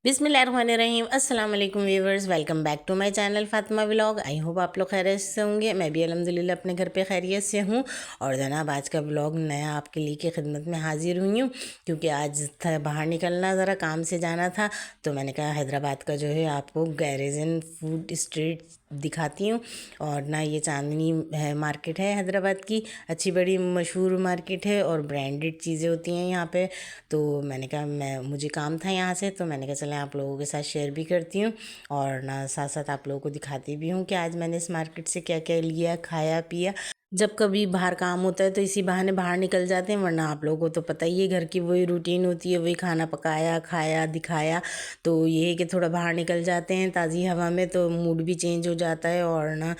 बिस्मिल्लाहिर्रहमानिर्रहीम अस्सलाम वालेकुम viewers, welcome back to my channel Fatima vlog. I hope आप लोग खैरियत से होंगे। मैं भी अल्हम्दुलिल्लाह अपने घर पे खैरियत से हूँ। और जनाब आज का व्लॉग नया आपके लिए की खिदमत में हाजिर हुई हूँ, क्योंकि आज था बाहर निकलना, ज़रा काम से जाना था। तो मैंने कहा हैदराबाद का जो है आपको गैरेजन फूड स्ट्रीट दिखाती हूँ। और ना ये चांदनी है मार्केट है हैदराबाद की, अच्छी बड़ी मशहूर मार्केट है और ब्रांडेड चीज़ें होती हैं यहाँ पे। तो मैंने कहा मुझे काम था यहाँ से, तो मैंने कहा चलें आप लोगों के साथ शेयर भी करती हूँ और ना साथ साथ आप लोगों को दिखाती भी हूँ कि आज मैंने इस मार्केट से क्या क्या लिया, खाया पिया। जब कभी बाहर काम होता है तो इसी बहाने बाहर निकल जाते हैं, वरना आप लोगों को तो पता ही है घर की वही रूटीन होती है, वही खाना पकाया खाया दिखाया। तो ये है कि थोड़ा बाहर निकल जाते हैं ताज़ी हवा में, तो मूड भी चेंज हो जाता है और ना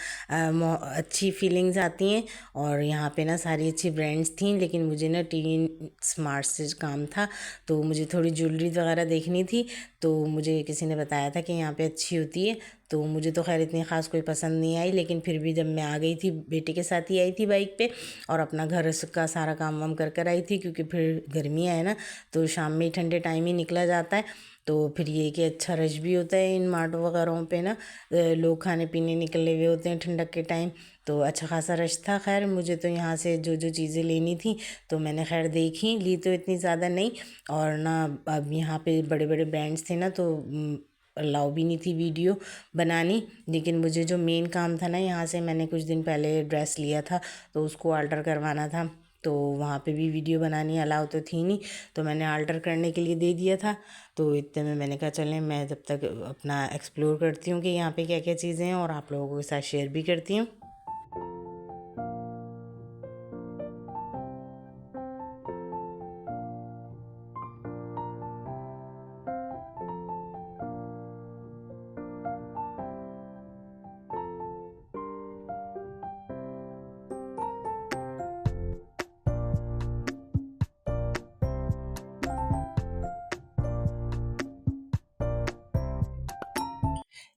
अच्छी फीलिंग्स आती हैं। और यहाँ पे ना सारी अच्छी ब्रांड्स थी, लेकिन मुझे ना टीन स्मार्ट से काम था, तो मुझे थोड़ी ज्वेलरी वगैरह देखनी थी। तो मुझे किसी ने बताया था कि यहाँ पे अच्छी होती है। तो मुझे तो खैर इतनी ख़ास कोई पसंद नहीं आई, लेकिन फिर भी जब मैं आ गई थी, बेटे के साथ ही आई थी बाइक पे, और अपना घर का सारा काम वाम कर कर आई थी, क्योंकि फिर गर्मियाँ है ना, तो शाम में ठंडे टाइम ही निकला जाता है। तो फिर ये कि अच्छा रश भी होता है इन मार्ट वगैरह पे ना, लोग खाने पीने निकले हुए होते हैं ठंडक के टाइम। तो अच्छा खासा रश था। खैर मुझे तो यहाँ से जो जो चीज़ें लेनी थी तो मैंने खैर देखी, ली तो इतनी ज़्यादा नहीं। और ना अब यहाँ पे बड़े बड़े ब्रांड्स थे ना, तो अलाउ भी नहीं थी वीडियो बनानी। लेकिन मुझे जो मेन काम था ना, यहाँ से मैंने कुछ दिन पहले ड्रेस लिया था, तो उसको अल्टर करवाना था। तो वहाँ पे भी वीडियो बनानी अलाउ तो थी नहीं, तो मैंने अल्टर करने के लिए दे दिया था। तो इतने में मैंने कहा चलें मैं जब तक अपना एक्सप्लोर करती हूँ कि यहाँ पे क्या क्या चीज़ें हैं, और आप लोगों के साथ शेयर भी करती हूँ।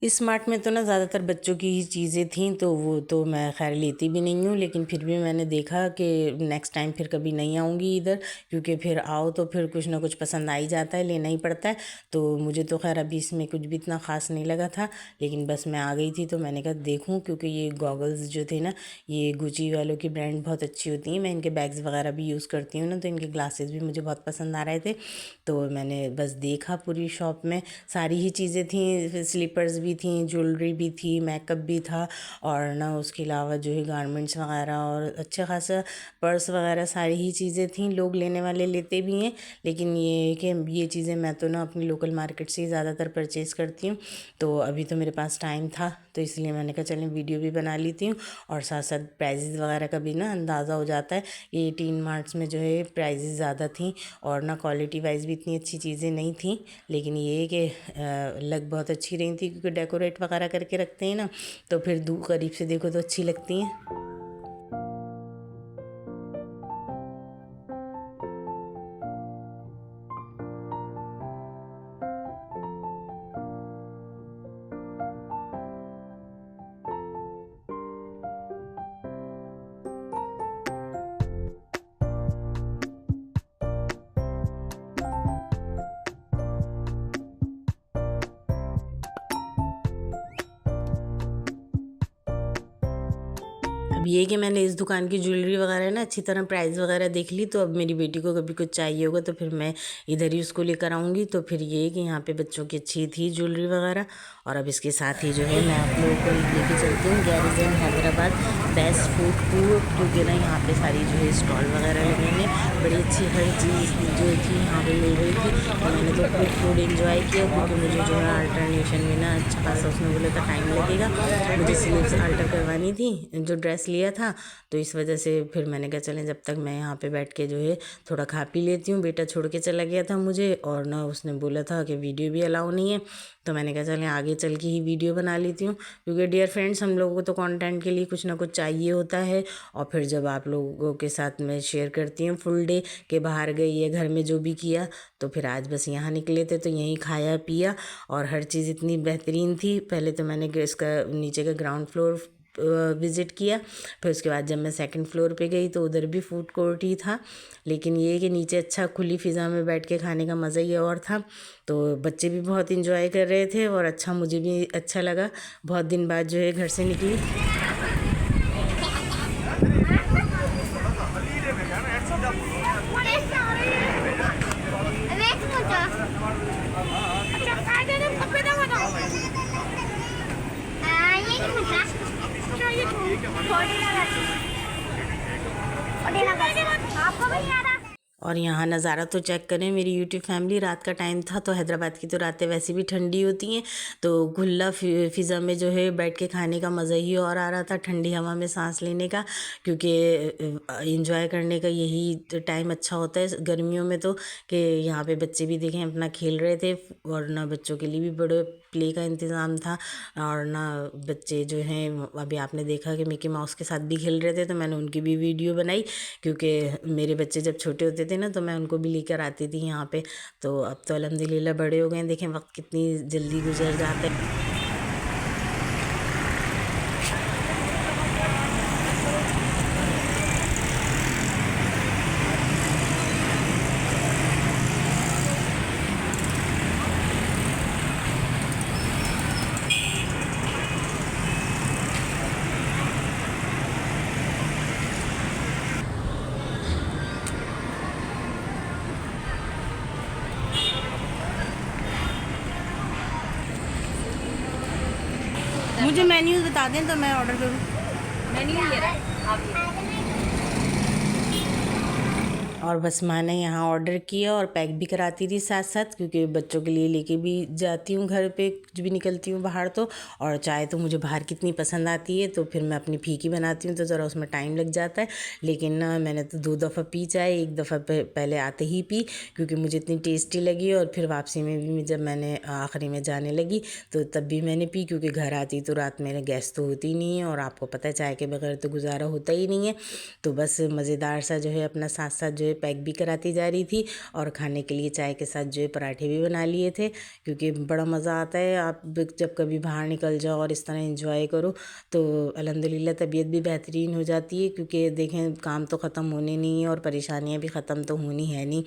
स्मार्ट में तो ना ज़्यादातर बच्चों की ही चीज़ें थीं, तो वो तो मैं खैर लेती भी नहीं हूँ, लेकिन फिर भी मैंने देखा कि नेक्स्ट टाइम फिर कभी नहीं आऊँगी इधर, क्योंकि फिर आओ तो फिर कुछ ना कुछ पसंद आ ही जाता है, लेना ही पड़ता है। तो मुझे तो खैर अभी इसमें कुछ भी इतना ख़ास नहीं लगा था, लेकिन बस मैं आ गई थी तो मैंने कहा देखूँ, क्योंकि ये गॉगल्स जो थे ना, ये गुची वालों की ब्रांड बहुत अच्छी होती हैं। मैं इनके बैग्स वगैरह भी यूज़ करती हूँ ना, तो इनके ग्लासेस भी मुझे बहुत पसंद आ रहे थे। तो मैंने बस देखा पूरी शॉप में, सारी ही चीज़ें थी, स्लीपर्स भी थी, ज्वेलरी भी थी, मेकअप भी था, और ना उसके अलावा जो है गारमेंट्स वगैरह और अच्छा खासा पर्स वगैरह सारी ही चीज़ें थी। लोग लेने वाले लेते भी हैं, लेकिन ये है कि ये चीज़ें मैं तो ना अपनी लोकल मार्केट से ही ज़्यादातर परचेज़ करती हूँ। तो अभी तो मेरे पास टाइम था, तो इसलिए मैंने कहा चलें वीडियो भी बना लेती हूँ, और साथ साथ प्राइजेज़ वगैरह का भी ना अंदाज़ा हो जाता है। ये 18 मार्च में जो है प्राइजेज़ ज़्यादा थी, और ना क्वालिटी वाइज भी इतनी अच्छी चीज़ें नहीं थी, लेकिन ये है कि लग बहुत अच्छी रही थी, क्योंकि डेकोरेट वगैरह करके रखते हैं ना, तो फिर दूर करीब से देखो तो अच्छी लगती हैं। अब ये कि मैंने इस दुकान की ज्वेलरी वगैरह ना अच्छी तरह प्राइस वगैरह देख ली, तो अब मेरी बेटी को कभी कुछ चाहिए होगा तो फिर मैं इधर ही उसको लेकर आऊँगी। तो फिर ये कि यहाँ पे बच्चों की अच्छी थी ज्वेलरी वगैरह। और अब इसके साथ ही जो है मैं आप लोगों को लेके चलती हूँ garrison Hyderabad best food tour, क्योंकि ना यहाँ पे सारी जो है स्टॉल वगैरह लगे हैं, बड़ी अच्छी हर चीज़ जो थी यहाँ पे मिल रही थी। तो मैंने तो खूब फूड इन्जॉय किया, क्योंकि मुझे जो है अल्टरनेशन में ना अच्छा खासा उसने बोला था टाइम लगेगा, मुझे स्लीव्स अल्टर करवानी थी जो ड्रेस लिया था। तो इस वजह से फिर मैंने कहा चलें जब तक मैं यहाँ पे बैठ के जो है थोड़ा खा पी लेती हूँ। बेटा छोड़ के चला गया था मुझे, और ना उसने बोला था कि वीडियो भी अलाउ नहीं है, तो मैंने कहा चलें आगे चल के ही वीडियो बना लेती हूँ, क्योंकि डियर फ्रेंड्स हम लोगों को तो कंटेंट के लिए कुछ ना कुछ चाहिए होता है। और फिर जब आप लोगों के साथ मैं शेयर करती हूँ फुल डे के बाहर गई या घर में जो भी किया, तो फिर आज बस यहाँ निकले थे तो यहीं खाया पिया, और हर चीज़ इतनी बेहतरीन थी। पहले तो मैंने इसका नीचे का ग्राउंड फ्लोर विज़िट किया। फिर उसके बाद जब मैं सेकंड फ्लोर पे गई तो उधर भी फूड कोर्ट ही था, लेकिन ये कि नीचे अच्छा खुली फ़िज़ा में बैठ के खाने का मज़ा ही और था। तो बच्चे भी बहुत इंजॉय कर रहे थे और अच्छा मुझे भी अच्छा लगा। बहुत दिन बाद जो है घर से निकली। आपको भी आ रहा। और यहाँ नज़ारा तो चेक करें मेरी यूट्यूब फैमिली। रात का टाइम था तो हैदराबाद की तो रातें वैसे भी ठंडी होती हैं, तो खुला फ़िज़ा में जो है बैठ के खाने का मज़ा ही और आ रहा था, ठंडी हवा में सांस लेने का, क्योंकि एंजॉय करने का यही टाइम अच्छा होता है गर्मियों में। तो कि यहाँ पे बच्चे भी देखें अपना खेल रहे थे, और ना बच्चों के लिए भी बड़े प्ले का इंतज़ाम था, और ना बच्चे जो हैं अभी आपने देखा कि मिकी माउस के साथ भी खेल रहे थे, तो मैंने उनकी भी वीडियो बनाई, क्योंकि मेरे बच्चे जब छोटे होते थे ना तो मैं उनको भी लेकर आती थी यहाँ पे। तो अब तो अल्हम्दुलिल्लाह बड़े हो गए हैं, देखें वक्त कितनी जल्दी गुजर जाता है। मुझे मेन्यूज बता दें तो मैं ऑर्डर करूँ। मेन्यू ये रहा, आप ये। और बस मैंने यहाँ ऑर्डर किया और पैक भी कराती थी साथ साथ, क्योंकि बच्चों के लिए लेके भी जाती हूँ घर पे कुछ भी निकलती हूँ बाहर तो। और चाय तो मुझे बाहर कितनी पसंद आती है, तो फिर मैं अपनी फीकी बनाती हूँ तो ज़रा उसमें टाइम लग जाता है। लेकिन ना मैंने तो 2 दफ़ा पी चाय, एक दफ़ा पहले आते ही पी क्योंकि मुझे इतनी टेस्टी लगी, और फिर वापसी में भी जब मैंने आखिरी में जाने लगी तो तब भी मैंने पी, क्योंकि घर आती तो रात में गैस तो होती नहीं है, और आपको पता है चाय के बगैर तो गुजारा होता ही नहीं है। तो बस मज़ेदार सा जो है अपना साथ साथ जो है पैक भी कराती जा रही थी, और खाने के लिए चाय के साथ जो है पराठे भी बना लिए थे, क्योंकि बड़ा मज़ा आता है आप जब कभी बाहर निकल जाओ और इस तरह एंजॉय करो तो अल्हम्दुलिल्लाह तबीयत भी बेहतरीन हो जाती है। क्योंकि देखें काम तो ख़त्म होने नहीं है और परेशानियाँ भी ख़त्म तो होनी है नहीं,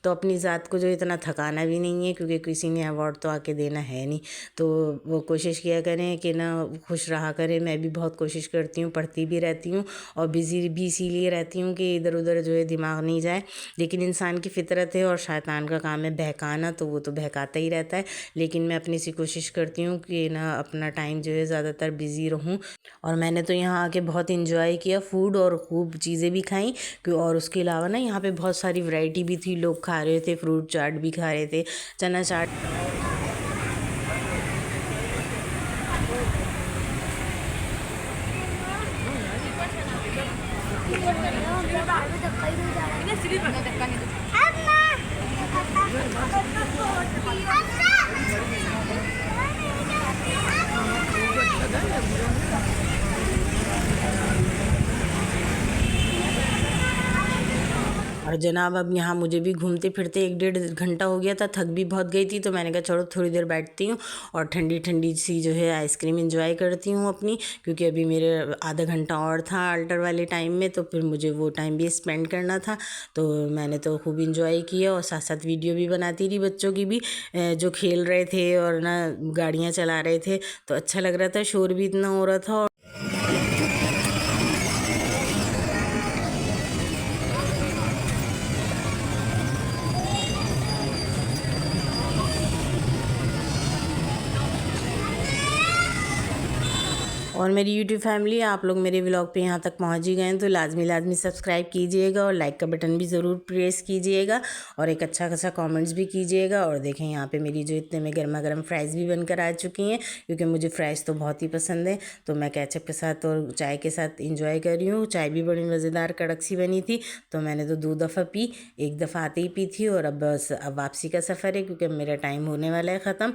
तो अपनी ज़ात को जो इतना थकाना भी नहीं है, क्योंकि किसी ने अवार्ड तो आके देना है नहीं। तो वो कोशिश किया करें कि ना खुश रहा करें। मैं भी बहुत कोशिश करती हूँ, पढ़ती भी रहती हूँ और बिज़ी भी इसीलिए रहती हूँ कि इधर उधर जो है दिमाग नहीं जाए। लेकिन इंसान की फ़ितरत है और शैतान का काम है बहकाना, तो वो तो बहकाता ही रहता है। लेकिन मैं अपनी सी कोशिश करती हूँ कि ना अपना टाइम जो है ज़्यादातर बिज़ी रहूँ। और मैंने तो यहाँ आके बहुत इंजॉय किया फूड, और खूब चीज़ें भी खाई। और उसके अलावा ना यहाँ पे बहुत सारी वैरायटी भी थी, लोग खा रहे थे, फ्रूट चाट भी खा रहे थे, चना चाट। और जनाब अब यहाँ मुझे भी घूमते फिरते 1-1.5 घंटा हो गया था, थक भी बहुत गई थी, तो मैंने कहा चलो थोड़ी देर बैठती हूँ और ठंडी ठंडी सी जो है आइसक्रीम एंजॉय करती हूँ अपनी, क्योंकि अभी मेरे आधा घंटा और था अल्टर वाले टाइम में, तो फिर मुझे वो टाइम भी स्पेंड करना था। तो मैंने तो खूब इंजॉय किया और साथ साथ वीडियो भी बनाती रही बच्चों की भी, जो खेल रहे थे और ना गाड़ियाँ चला रहे थे, तो अच्छा लग रहा था, शोर भी इतना हो रहा था। और मेरी यूट्यूब फैमिली, आप लोग मेरे व्लॉग पे यहाँ तक पहुँच ही गए हैं तो लाजमी सब्सक्राइब कीजिएगा और लाइक का बटन भी ज़रूर प्रेस कीजिएगा, और एक अच्छा खासा कमेंट्स भी कीजिएगा। और देखें यहाँ पे मेरी जो इतने में गर्मा गर्म फ्राइज़ भी बनकर आ चुकी हैं, क्योंकि मुझे फ्राइज़ तो बहुत ही पसंद है, तो मैं केचप के साथ और चाय के साथ इंजॉय कर रही हूँ। चाय भी बड़ी मज़ेदार कड़क सी बनी थी, तो मैंने तो 2 दफ़ा पी, एक दफ़ा आते ही पी थी, और अब बस अब वापसी का सफ़र है, क्योंकि मेरा टाइम होने वाला है ख़त्म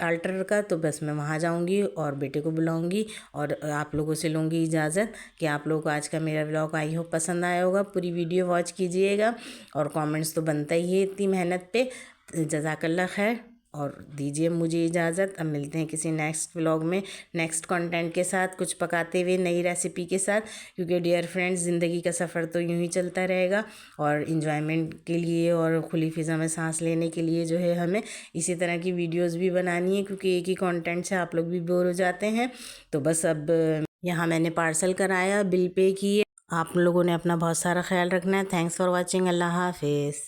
अल्टर का, तो बस मैं वहाँ जाऊँगी और बेटे को बुलाऊँगी और आप लोगों से लूँगी इजाज़त कि आप लोगों को आज का मेरा व्लॉग आई होप पसंद आया होगा। पूरी वीडियो वॉच कीजिएगा और कमेंट्स तो बनता ही है इतनी मेहनत पे। जज़ाकल्लाह खैर। और दीजिए मुझे इजाज़त। अब मिलते हैं किसी नेक्स्ट व्लॉग में नेक्स्ट कंटेंट के साथ, कुछ पकाते हुए नई रेसिपी के साथ। क्योंकि डियर फ्रेंड्स, ज़िंदगी का सफ़र तो यूं ही चलता रहेगा और इन्जॉयमेंट के लिए और खुली फ़िज़ा में सांस लेने के लिए जो है हमें इसी तरह की वीडियोज़ भी बनानी है, क्योंकि एक ही कॉन्टेंट से आप लोग भी बोर हो जाते हैं। तो बस अब यहाँ मैंने पार्सल कराया, बिल पे किए। आप लोगों ने अपना बहुत सारा ख्याल रखना है। Thanks for watching. अल्लाह हाफिज़।